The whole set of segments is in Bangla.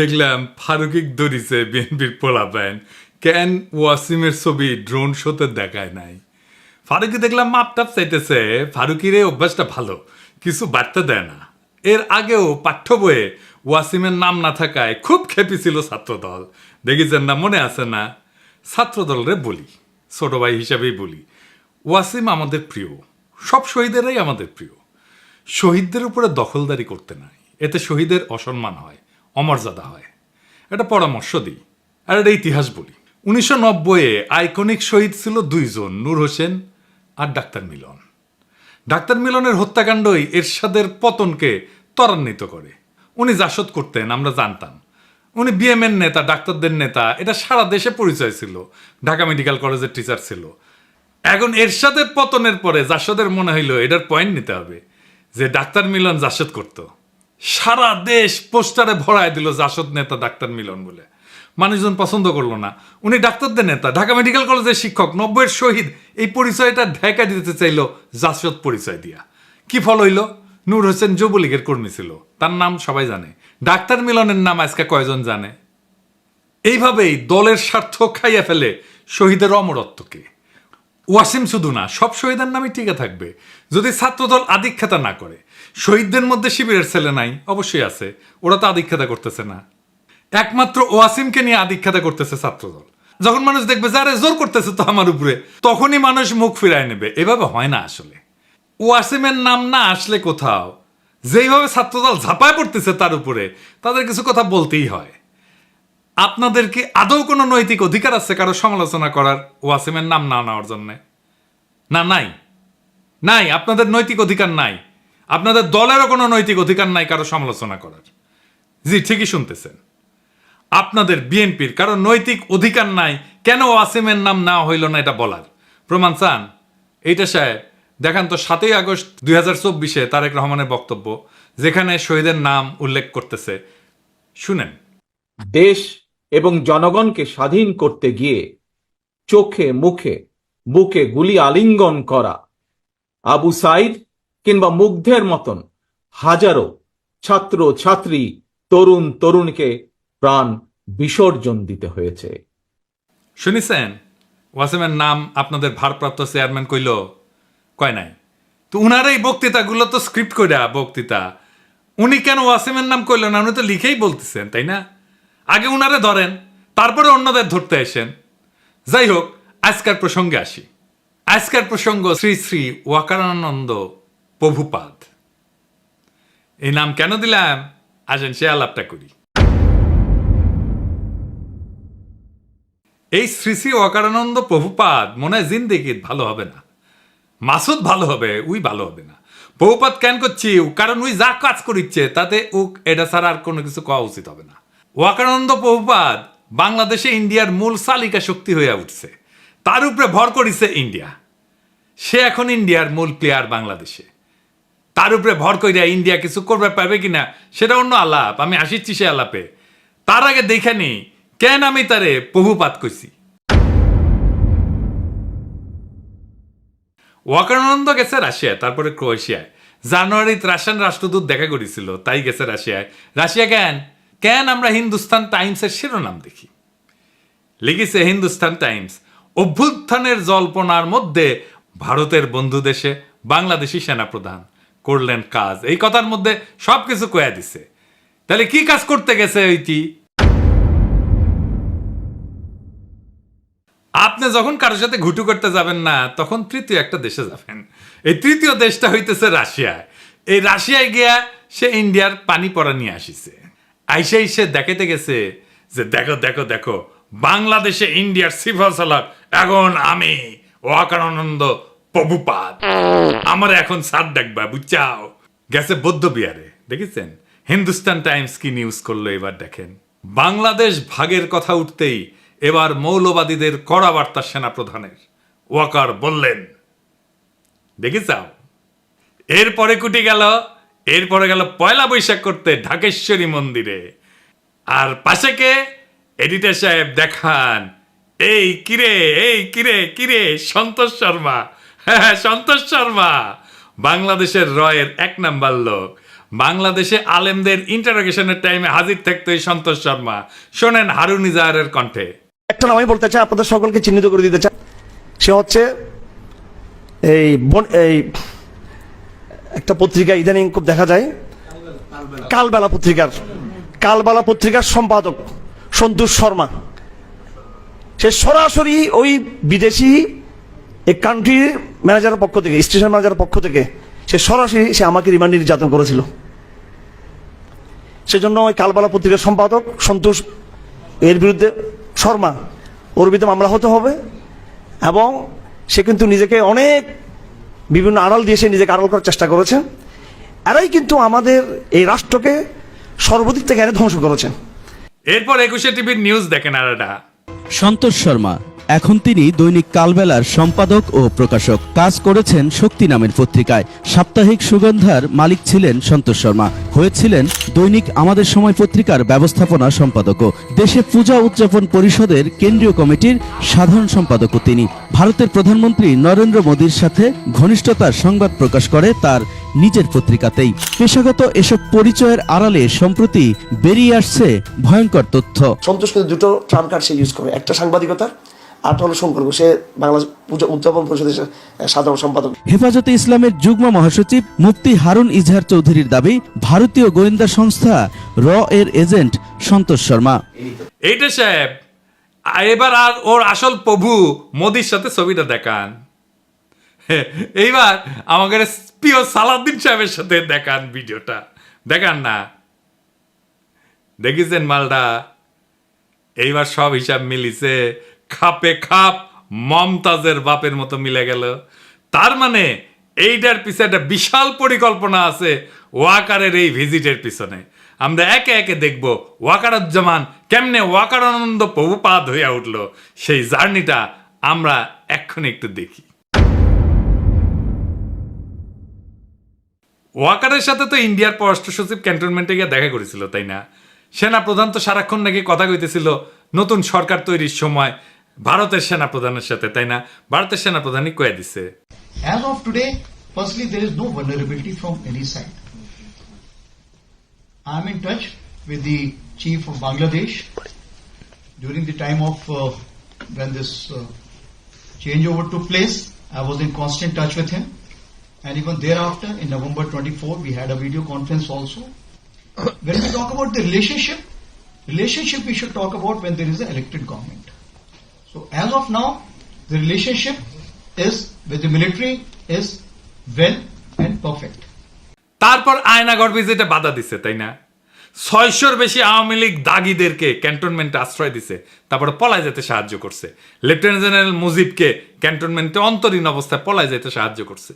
দেখলাম ফারুকিক ধরিছে বিএনপির পোলাপাইন কেন ওয়াসিমের ছবি ড্রোন শোতে দেখায় নাই। ফারুকি দেখলাম মাপটাপ চাইতেছে। ফারুকির এই অভ্যাসটা ভালো, কিছু বার্তা দেয় না। এর আগেও পাঠ্য বইয়ে ওয়াসিমের নাম না থাকায় খুব খেপেছিল ছাত্রদল। দেখেছেন না, মনে আছে না? ছাত্রদলরে বলি, ছোট ভাই হিসাবেই বলি, ওয়াসিম আমাদের প্রিয়, সব শহীদেরাই আমাদের প্রিয়। শহীদদের উপরে দখলদারি করতে নাই, এতে শহীদের অসম্মান হয়, অমর্যাদা হয়। এটা পরামর্শ দিই আর এটা ইতিহাস বলি। 1990-এ আইকনিক শহীদ ছিল দুইজন, নূর হোসেন আর ডাক্তার মিলন। ডাক্তার মিলনের হত্যাকাণ্ডই এরশাদের পতনকে ত্বরান্বিত করে। উনি জাসদ করতেন, আমরা জানতাম। উনি বিএমএর নেতা, ডাক্তারদের নেতা, এটা সারা দেশে পরিচয় ছিল। ঢাকা মেডিকেল কলেজের টিচার ছিল। এখন এরশাদের পতনের পরে জাসদের মনে হইল এটার পয়েন্ট নিতে হবে যে ডাক্তার মিলন জাসদ করত। সারা দেশ পোস্টারে ভরায় দিল জাসদ নেতা ডাক্তার মিলন বলে। মানুষজন পছন্দ করলো না। উনি ডাক্তারদের নেতা, ঢাকা মেডিকেল কলেজের শিক্ষক, 90-এর শহীদ, এই পরিচয়টা ঢাকা দিতে চাইল জাসদ পরিচয় দিয়া। কি ফল হইল? নূর হোসেন যুবলীগের কর্মী ছিল, তার নাম সবাই জানে। ডাক্তার মিলনের নাম আজকে কয়জন জানে? এইভাবেই দলের স্বার্থ খাইয়া ফেলে শহীদের অমরত্বকে। ওয়াসিম শুধু না, সব শহীদের নামই টিকে থাকবে যদি ছাত্রদল আধিক্ষেতা না করে। শহীদদের মধ্যে শিবিরের ছেলে নাই? অবশ্যই আছে, ওরা তো আধিক্ষেতা করতেছে না। একমাত্র ওয়াসিমকে নিয়ে আধিক্ষেতা করতেছে ছাত্রদল। যখন মানুষ দেখবে যে আরে জোর করতেছে তো আমার উপরে, তখনই মানুষ মুখ ফিরায় নেবে। এভাবে হয় না আসলে। ওয়াসিমের নাম না আসলে কোথাও যেইভাবে ছাত্রদল ঝাঁপায় পড়তেছে তার উপরে, তাদের কিছু কথা বলতেই হয়। আপনাদের কি আদৌ কোনো নৈতিক অধিকার আছে কারো সমালোচনা করার ওয়াসিমের নাম না নেওয়ার জন্যে? না, নাই, নাই। আপনাদের নৈতিক অধিকার নাই। আপনাদের দলেরও কোনো নৈতিক অধিকার নাই কারো সমালোচনা করার। জি, ঠিকই শুনতেছেন। আপনাদের বিএনপির কারো নৈতিক অধিকার নাই কেন ওয়াসিমের নাম নেওয়া হইল না এটা বলার। প্রমাণ চান? এইটা সাহেব দেখান তো 7ই আগস্ট 2024-এ তারেক রহমানের বক্তব্য, যেখানে শহীদের নাম উল্লেখ করতেছে। শুনেন। দেশ এবং জনগণকে স্বাধীন করতে গিয়ে চোখে মুখে বুকে গুলি আলিঙ্গন করা আবু সাইদ কিংবা মুগ্ধের মতন হাজারো ছাত্র ছাত্রী, তরুণ তরুণীকে প্রাণ বিসর্জন দিতে হয়েছে। শুনিছেন? ওয়াসিমের নাম আপনাদের ভারপ্রাপ্ত চেয়ারম্যান কইল? কয় নাই তো। উনার এই বক্তৃতাগুলো তো স্ক্রিপ্ট কইরা বক্তৃতা। উনি কেন ওয়াসিমের নাম কইল না? উনি তো লিখেই বলতেছেন, তাই না? আগে উনারে ধরেন, তারপরে অন্যদের ধরতে আসেন। যাই হোক, আজকের প্রসঙ্গে আসি। আজকের প্রসঙ্গ শ্রী শ্রী ওয়াকারানন্দ প্রভুপাদ। এই নাম কেন দিলাম আসেন সে আলাপটা করি। এই শ্রী শ্রী ওয়াকারানন্দ প্রভুপাদ মনে হয় জিন্দেগির ভালো হবে না। মাসুদ ভালো হবে, উই ভালো হবে না। প্রভুপাদ কেন করছি? কারণ উই যা কাজ করিচ্ছে তাতে উক এটা ছাড়া আর কোনো কিছু কওয়া উচিত হবে না। ওয়াকারানন্দ প্রভুপাদ বাংলাদেশে ইন্ডিয়ার মূল চালিকা শক্তি হয়ে উঠছে। তার উপরে ভর করিছে ইন্ডিয়া। সে এখন ইন্ডিয়ার মূল প্লেয়ার বাংলাদেশে। তার উপরে ভর করিয়া ইন্ডিয়া কিছু করবে পারবে কিনা সেটা অন্য আলাপ, আমি আসিচ্ছি সে আলাপে। তার আগে দেখে নি কেন আমি তারে প্রভুপাত কইছি। ওয়াকারানন্দ গেছে রাশিয়ায়, তারপরে ক্রোয়েশিয়ায়। জানুয়ারিতে রাশিয়ান রাষ্ট্রদূত দেখা করেছিল, তাই গেছে রাশিয়ায়। রাশিয়া কেন? কেন আমরা হিন্দুস্তান টাইমসের শিরোনাম দেখি, লিখেছে হিন্দুস্তান টাইমস, অভ্যুত্থানের জল্পনার মধ্যে ভারতের বন্ধু দেশে বাংলাদেশি সেনাপ্রধান করলেন কাজ। এই কথার মধ্যে সবকিছু কয়া দিছে। তাহলে কি কাজ করতে গেছে ওইটি? আপনি যখন কারোর সাথে ঘুটু করতে যাবেন না, তখন তৃতীয় একটা দেশে যাবেন। এই তৃতীয় দেশটা হইতেছে রাশিয়া। এই রাশিয়ায় গিয়া সে ইন্ডিয়ার পানি পড়া নিয়ে আসিছে। আইসাই সে দেখাতে গেছে যে দেখো দেখো দেখো, বাংলাদেশে ইন্ডিয়ার সিফল সালার এখন আমি ওয়াকারানন্দ প্রভুপাদ, আমার এখন সার ডাকবা, বুঝছাও। গেছে বৌদ্ধ বিহারে। দেখেছেন হিন্দুস্তান টাইমস কি নিউজ করলো এবার দেখেন। বাংলাদেশ ভাগের কথা উঠতেই এবার মৌলবাদীদের কড়া বার্তা সেনাপ্রধানের। ওয়াকার বললেন, দেখেছাও। এরপরে কুটি গেল, এরপরে গেল পয়লা বৈশাখ করতে ঢাকেশ্বরী মন্দিরে। আর পাশে কে? এডিটর সাহেব দেখান। এই কিরে, এই কিরে কিরে, সন্তোষ শর্মা। হ্যাঁ, সন্তোষ শর্মা বাংলাদেশের রয়ের 1 নাম্বার লোক। বাংলাদেশে আলেমদের ইন্টারোগেশনের টাইমে হাজির থাকতো এই সন্তোষ শর্মা। শোনেন হারুন ইজাহারের কণ্ঠে। একটা নাম আমি বলতে চাই, আপনাদের সকলকে চিহ্নিত করে দিতে চাই। সে হচ্ছে এই একটা পত্রিকা ইদানিং খুব দেখা যায়, কালবেলা পত্রিকার সম্পাদক সন্তোষ শর্মা। সে সরাসরি ওই বিদেশি এই কান্ট্রির ম্যানেজারের পক্ষ থেকে, স্টেশন ম্যানেজারের পক্ষ থেকে সে সরাসরি আমাকে রিমান্ডে নির্যাতন করেছিল। সেজন্য ওই কালবেলা পত্রিকার সম্পাদক সন্তোষ এর বিরুদ্ধে শর্মা, ওর বিরুদ্ধে মামলা হতে হবে। এবং সে কিন্তু নিজেকে অনেক বিভিন্ন আড়াল দিয়ে সে নিজেকে আড়াল করার চেষ্টা করেছে। এরাই কিন্তু আমাদের এই রাষ্ট্রকে সর্বদিক থেকে এনে ধ্বংস করেছে। এরপর 21 টিভির নিউজ দেখেন আর এটা। সন্তোষ শর্মা এখন তিনি দৈনিক কালবেলার সম্পাদক ও প্রকাশক। কাজ করেছেন শক্তি নামের পত্রিকায়। সাপ্তাহিক সুগন্ধার মালিক ছিলেন সন্তোষ শর্মা। হয়েছিলেন দৈনিক আমাদের সময় পত্রিকার ব্যবস্থাপনা সম্পাদকও। দেশে পূজা উদযাপন পরিষদের কেন্দ্রীয় কমিটির সাধারণ সম্পাদকও তিনি। ভারতের প্রধানমন্ত্রী নরেন্দ্র মোদীর সাথে ঘনিষ্ঠতার সংবাদ প্রকাশ করে তার নিজের পত্রিকাতেই। পেশাগত এসব পরিচয়ের আড়ালে সম্প্রতি বেরিয়ে আসছে ভয়ঙ্কর তথ্য। সন্তোষ কিন্তু দুটো ট্রাম্প কার্ড সে ইউজ করে, একটা সাংবাদিকতা, আরটা হলো সম্পর্ক। সে বাংলাদেশ পূজা উদযাপন পরিষদের সাধারণ সম্পাদক। হেফাজতে ইসলামের যুগ্ম মহাসচিব মুফতি হারুন ইজহার চৌধুরীর দাবি, ভারতীয় গোয়েন্দা সংস্থা র এর এজেন্ট সন্তোষ শর্মা। এইটা সাহেব, এবার আর ওর আসল প্রভু মোদির সাথে ছবিটা দেখান। এইবার আমাদের প্রিয় সালাউদ্দিন সাহেবের সাথে দেখান, ভিডিওটা দেখান না। দেখিছেন মালটা? এইবার সব হিসাব মিলিছে, খাপে খাপ মমতাজের বাপের মতো মিলে গেল। তার মানে এইটার পিছনে একটা বিশাল পরিকল্পনা আছে ওয়াকারের এই ভিজিটের পিছনে। আমরা একে একে দেখব ওয়াকারুজ্জামান কেমনে ওয়াকারানন্দ প্রভুপাদ হইয়া উঠল, সেই জার্নিটা আমরা এক্ষুনি একটু দেখি। ওয়াকারের সাথে তো ইন্ডিয়ার পররাষ্ট্র সচিব ক্যান্টনমেন্টে গিয়ে দেখা করেছিল, তাই না? সেনা প্রধান তো সারাক্ষণ নাকি কথা কইতেছিল নতুন সরকার তৈরির সময় ভারতের সেনা প্রধানের সাথে, তাই না? ভারতের সেনা প্রধানই কয়ে দিছে। As of today, firstly, there is no vulnerability from any side. I am in touch with the chief of Bangladesh during the time of when this changeover took place. I was in constant touch with him, and even thereafter, in November 24, we had a video conference also. When we talk about the relationship we should talk about when there is an elected government. So as of now, the relationship is with the military is well and perfect. তারপর আয়নাগর ভিজিটে বাধা দিছে, তাই না? 600-র বেশি আওয়ামী লীগ দাগিদেরকে ক্যান্টনমেন্টে আশ্রয় দিছে, তারপরে পলায় যেতে সাহায্য করছে। লেফটেন্যান্ট জেনারেল মুজিবকে ক্যান্টনমেন্টে অন্তরীণ অবস্থায় পলায় যেতে সাহায্য করছে।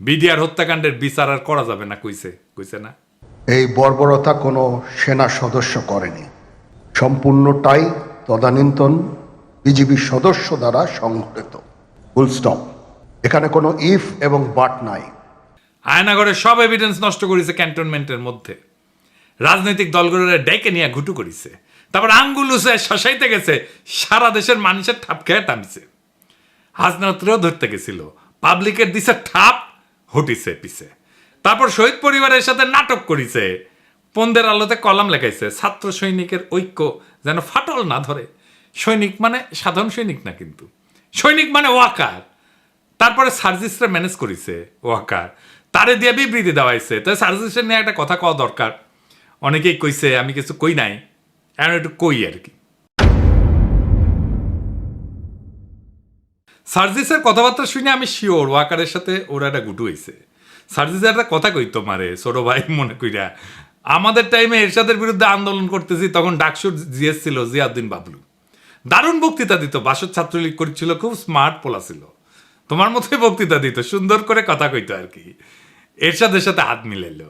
বিডিআর হত্যাকাণ্ডের বিচার আর করা যাবে না কইছে না? এই বর্বরতা কোনো সেনা সদস্য করেনি, সম্পূর্ণটাই তদানীন্তন বিজিবি সদস্য দ্বারা সংঘটিত। Full stop. এখানে কোনো ইফ এবং বাট নাই। আয়নাগরের সব এভিডেন্স নষ্ট করেছে ক্যান্টনমেন্টের মধ্যে। রাজনৈতিক দলগুলোরে ডেকে নিয়ে ঘুটু করেছে, তারপর আঙ্গুলুসে শশাইতে গেছে, সারা দেশের মানুষের ঠাপ খেয়ে টানছে। হাসনাতরেও ধরতে গেছিল, পাবলিকের দিছে ঠাপ, হটিছে পিছে। তারপর শহীদ পরিবারের সাথে নাটক করিছে, পন্দের আলোতে কলাম লেখাইছে, ছাত্র সৈনিকের ঐক্য যেন ফাটল না ধরে। সৈনিক মানে সাধারণ সৈনিক না, কিন্তু সৈনিক মানে ওয়াকার। তারপরে সার্জিসরা ম্যানেজ করেছে ওয়াকার, তারে দিয়ে বিবৃতি দেওয়াইছে। তাই সার্জিসের নিয়ে একটা কথা কওয়া দরকার। অনেকেই কইছে আমি কিছু কই নাই, এখন একটু কই আর কি। সার্জিসের কথাবার্তা শুনে আমি শিওর ওয়াকারের সাথে ওরা একটা গুটু হয়েছে। সার্জিস একটা কথা কইতো মারে ছোট ভাই মনে কইরা, আমাদের টাইমে এরশাদের বিরুদ্ধে আন্দোলন করতেছি, তখন ডাকসুর জিএস ছিল জিয়াউদ্দিন বাবলু। দারুণ বক্তৃতা দিত, বাসদ ছাত্রলীগ করছিল, খুব স্মার্ট পোলা ছিল, তোমার মতোই বক্তৃতা দিত, সুন্দর করে কথা কইতো আর কি। এরশাদের সাথে হাত মিলাইল,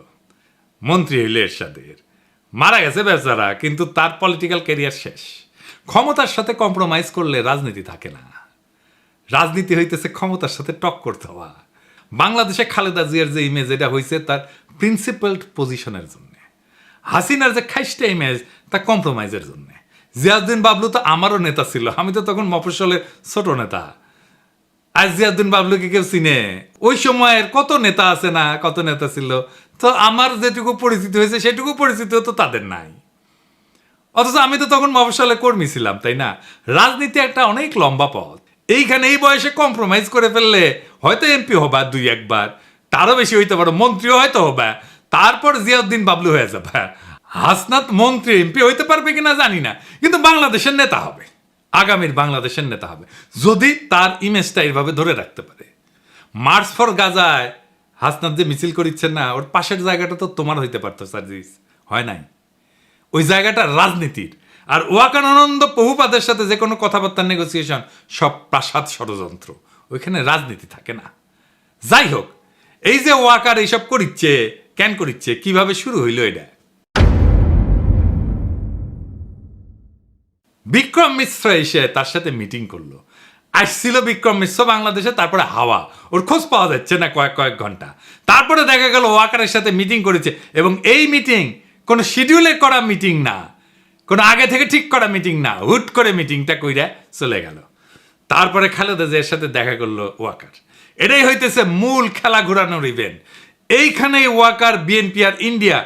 মন্ত্রী হইল এরশাদের, মারা গেছে বেচারা, কিন্তু তার পলিটিক্যাল ক্যারিয়ার শেষ। ক্ষমতার সাথে কম্প্রোমাইজ করলে রাজনীতি থাকে না, রাজনীতি হইতেছে ক্ষমতার সাথে টক্কর দেওয়া। বাংলাদেশে খালেদা জিয়ার যে ইমেজ, এটা হয়েছে তার প্রিন্সিপালড পজিশনের জন্য। হাসিনার যে খাইস্টা ইমেজ, তা কম্প্রোমাইজের জন্য। জিয়াউদ্দিন বাবলু তো আমারও নেতা ছিল, আমি তো তখন মফস্বলের ছোট নেতা। আর জিয়াউদ্দিন বাবলুকে কেউ চিনে? ওই সময়ের কত নেতা আছে না, কত নেতা ছিল, তো আমার যেটুকু পরিচিতি হয়েছে সেটুকু পরিচিতিও তো তাদের নাই। অথচ আমি তো তখন মফস্বলে কর্মী ছিলাম, তাই না? রাজনীতি একটা অনেক লম্বা পথ। এইখানে এই বয়সে কম্প্রোমাইজ করে ফেললে হয়তো এমপি হবা 2-1 বার, তারও বেশি হইতে পারো, মন্ত্রীও হয়তো হবা, তারপর জিয়াউদ্দিন বাবলু হয়ে যাবে। হাসনাত মন্ত্রী এমপি হইতে পারবে কিনা জানি না, কিন্তু বাংলাদেশের নেতা হবে, আগামীর বাংলাদেশের নেতা হবে, যদি তার ইমেজটা এইভাবে ধরে রাখতে পারে। মার্চ ফর গাজায় হাসনাত যে মিছিল করিচ্ছেন না, ওর পাশের জায়গাটা তো তোমার হইতে পারতো সার্জিস, হয় নাই? ওই জায়গাটা রাজনীতির। আর ওয়াকার আনন্দ বহুপাদের সাথে যে কোনো কথাবার্তার নেগোসিয়েশন সব প্রাসাদ ষড়যন্ত্র, ওইখানে রাজনীতি থাকে না। যাই হোক, এই যে ওয়াকার এইসব করিচ্ছে, কেন করিচ্ছে, কিভাবে শুরু হইল এটা? বিক্রম মিশ্র এসে তার সাথে মিটিং করলো। আসছিল বিক্রম মিশ্র বাংলাদেশে, তারপরে হাওয়া, ওর খোঁজ পাওয়া যাচ্ছে না কয়েক ঘন্টা। তারপরে দেখা গেল ওয়াকারের সাথে মিটিং করেছে, এবং এই মিটিং কোনো শিডিউলে করা মিটিং না, কোনো আগে থেকে ঠিক করা মিটিং না, হুট করে মিটিংটা কইরা চলে গেল। তারপরে খালেদা জিয়ার সাথে দেখা করলো ওয়াকার। এটাই হইতেছে মূল খেলা ঘোরানোর ইভেন্ট। এইখানে ওয়াকার, বিএনপি আর ইন্ডিয়া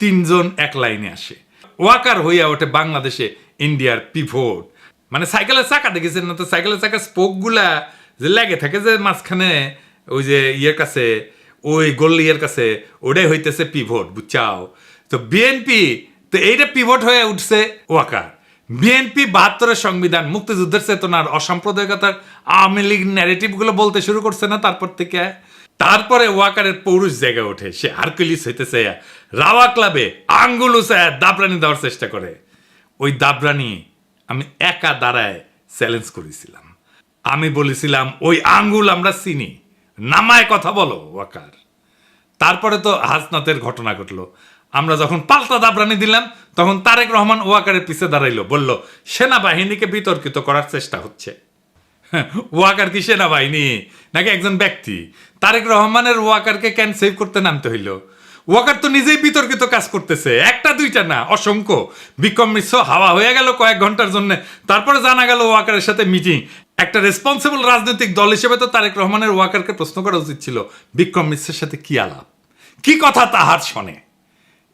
তিনজন এক লাইনে আসে। ওয়াকার হইয়া ওঠে বাংলাদেশে ইন্ডিয়ার পিভট। মানে সাইকেলের চাকা দেখেছেন না? তো সাইকেলের চাকা স্পোক গুলা যে লেগে থাকে যে মাঝখানে, ওই যে ইয়ের কাছে, ওই গোল্লিয়ের কাছে, ওটাই হইতেছে পিভট, বুঝছাও? তো বিএনপি তো এইটা পিভট হয়ে উঠছে ওয়াকার। বিএনপি 72-এর সংবিধান, মুক্তিযুদ্ধের চেতনার, অসাম্প্রদায়িকতার, আওয়ামী লীগ ন্যারেটিভ গুলো বলতে শুরু করছে না তারপর থেকে। তারপরে ওয়াকারের পৌরুষ জায়গা ওঠে, সে হারকুলিস হইতেছে, রাওয়া ক্লাবে আঙ্গুল উঁচায় দাবরানি দেওয়ার চেষ্টা করে। ওই দাবরানি আমি একা দাঁড়ায় চ্যালেঞ্জ করেছিলাম। আমি বলেছিলাম, ওই আঙ্গুল আমরা চিনি, নামায় কথা বলো ওয়াকার। তারপরে তো হাসনাতের ঘটনা ঘটলো। আমরা যখন পাল্টা দাবরানি দিলাম, তখন তারেক রহমান ওয়াকারের পিছে দাঁড়াইলো, বলল সেনাবাহিনীকে বিতর্কিত করার চেষ্টা হচ্ছে। ওয়াকার কি সেনাবাহিনী নাকি একজন ব্যক্তি? তারেক রহমানের ওয়াকারকে কেন সেভ করতে নামতে হইল? ওয়াকার তো নিজেই বিতর্কিত কাজ করতেছে, একটা দুইটা না, অসংখ্য। বিক্রম মিশ্র হাওয়া হয়ে গেল কয়েক ঘন্টার জন্য, তারপরে জানা গেল ওয়াকারের সাথে মিটিং। একটা রেসপন্সিবল রাজনৈতিক দল হিসেবে তো তারেক রহমানের ওয়াকারকে প্রশ্ন করা উচিত ছিল, বিক্রম মিশ্রের সাথে কি আলাপ, কি কথা তাহার শোনে।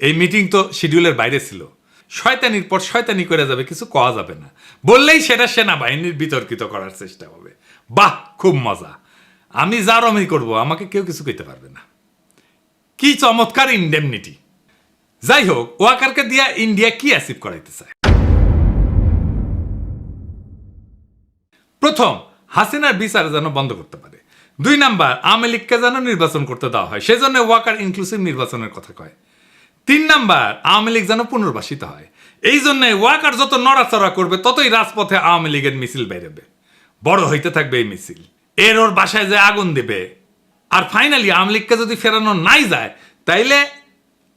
এই মিটিং তো শিডিউলের বাইরে ছিল। শয়তানির পর শয়তানি করে যাবে, কিছু কওয়া যাবে না, বললেই সেটা সেনাবাহিনীর বিতর্কিত করার চেষ্টা হবে। বাহ, খুব মজা। আমি যা রমি করবো, আমাকে কেউ কিছু কইতে পারবে না। কি চমৎকার ইন্ডেমনিটি। যাই হোক, ওয়াকারকে দিয়া ইন্ডিয়া কি অ্যাচিভ করাইতে চায়? প্রথম, হাসিনার বিচার যেন বন্ধ করতে পারে। 2 নাম্বার, আওয়ামী লীগকে যেন নির্বাচন করতে দেওয়া হয়, সেজন্য ওয়াকার ইনক্লুসিভ নির্বাচনের কথা কয়। 3 নাম্বার, আওয়ামী লীগ যেন পুনর্বাসিত হয়। এই জন্য ওয়াকার যত নড়াচড়া করবে, ততই রাজপথে আওয়ামী লীগের মিছিল বেরোবে, বড় হইতে থাকবে এই মিছিল। ওর বাসায় যে আগুন দেবে। আর ফাইনালি আওয়ামী লীগকে যদি ফেরানো নাই যায়, তাইলে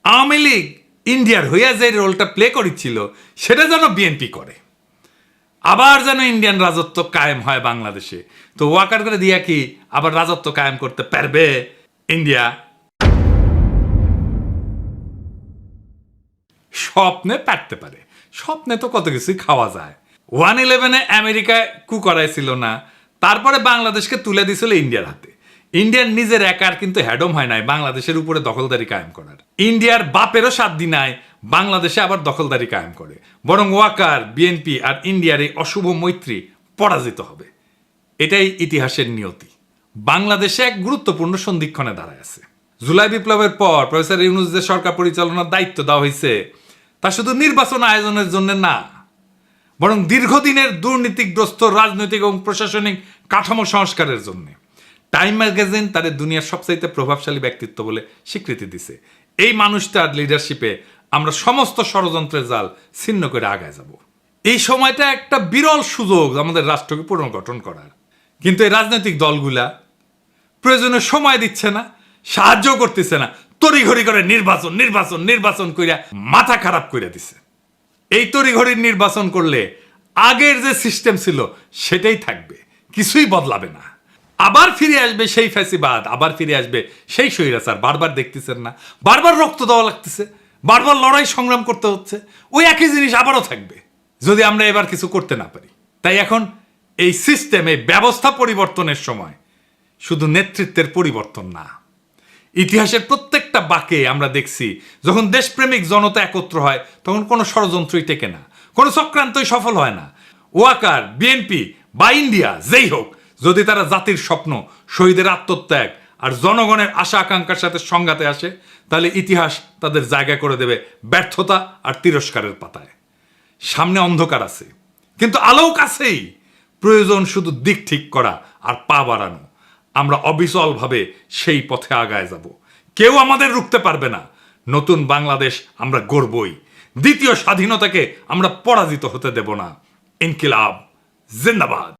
আওয়ামী লীগ ইন্ডিয়ার হইয়া যে রোলটা প্লে করেছিল, সেটা যেন বিএনপি করে, আবার যেন ইন্ডিয়ান রাজত্ব কায়েম হয় বাংলাদেশে। তো ওয়াকার করে দিয়া কি আবার রাজত্ব কায়েম করতে পারবে ইন্ডিয়া? স্বপ্নে পারতে পারে, স্বপ্নে তো কত কিছুই খাওয়া যায়। 1/11 আমেরিকায় কু করাইছিল না, তারপরে বাংলাদেশকে তুলে দিছিল ইন্ডিয়ার হাতে। ইন্ডিয়ার নিজের একার কিন্তু হ্যাডম হয় নাই বাংলাদেশের উপরে দখলদারি কায়েম করার। ইন্ডিয়ার বাপেরও সাধ্য নাই বাংলাদেশে আবার দখলদারি কায়েম করে, বরং ওয়াকার, বিএনপি আর ইন্ডিয়ার এই অশুভ মৈত্রী পরাজিত হবে। এটাই ইতিহাসের নিয়তি। বাংলাদেশে এক গুরুত্বপূর্ণ সন্ধিক্ষণে দাঁড়ায় আছে। জুলাই বিপ্লবের পর প্রফেসর ইউনূস যে সরকার পরিচালনার দায়িত্ব দেওয়া হয়েছে, তা শুধু নির্বাচন আয়োজনের জন্য না, বরং দীর্ঘদিনের দুর্নীতিগ্রস্ত রাজনৈতিক এবং প্রশাসনিক কাঠামো সংস্কারের জন্য। টাইম ম্যাগাজিন তাদের দুনিয়ার সবচাইতে প্রভাবশালী ব্যক্তিত্ব বলে স্বীকৃতি দিছে। এই মানুষটার লিডারশিপে আমরা সমস্ত ষড়যন্ত্রের জাল ছিন্ন করে আগায় যাব। এই সময়টা একটা বিরল সুযোগ আমাদের রাষ্ট্রকে পুনর্গঠন করার। কিন্তু এই রাজনৈতিক দলগুলা প্রয়োজনে সময় দিচ্ছে না, সাহায্য করতেছে না, তড়িঘড়ি করে নির্বাচন নির্বাচন নির্বাচন কইরা মাথা খারাপ কইরা দিছে। এই তড়িঘড়ির নির্বাচন করলে আগের যে সিস্টেম ছিল সেটাই থাকবে, কিছুই বদলাবে না। আবার ফিরে আসবে সেই ফ্যাসিবাদ, আবার ফিরে আসবে সেই স্বৈরাচার। বারবার দেখতেছেন না, বারবার রক্ত দেওয়া লাগতেছে, বারবার লড়াই সংগ্রাম করতে হচ্ছে, ওই একই জিনিস আবারও থাকবে যদি আমরা এবার কিছু করতে না পারি। তাই এখন এই সিস্টেমে ব্যবস্থা পরিবর্তনের সময়, শুধু নেতৃত্বের পরিবর্তন না, ইতিহাসের প্রত্যেকটা বাঁকে আমরা দেখছি যখন দেশপ্রেমিক জনতা একত্র হয় তখন কোনো ষড়যন্ত্রই টেকে না, কোনো চক্রান্তই সফল হয় না। ওয়াকার, বিএনপি বা ইন্ডিয়া যেই হোক, যদি তারা জাতির স্বপ্ন, শহীদের আত্মত্যাগ আর জনগণের আশা আকাঙ্ক্ষার সাথে সংঘাতে আসে, তাহলে ইতিহাস তাদের জায়গা করে দেবে ব্যর্থতা আর তিরস্কারের পাতায়। সামনে অন্ধকার আছে, কিন্তু আলোক আছেই। প্রয়োজন শুধু দিক ঠিক করা আর পা বাড়ানো। আমরা অবিচলভাবে সেই পথে আগায় যাব। কেউ আমাদের রুখতে পারবে না। নতুন বাংলাদেশ আমরা গড়বই। দ্বিতীয় স্বাধীনতাকে আমরা পরাজিত হতে দেব না। ইনকিলাব জিন্দাবাদ।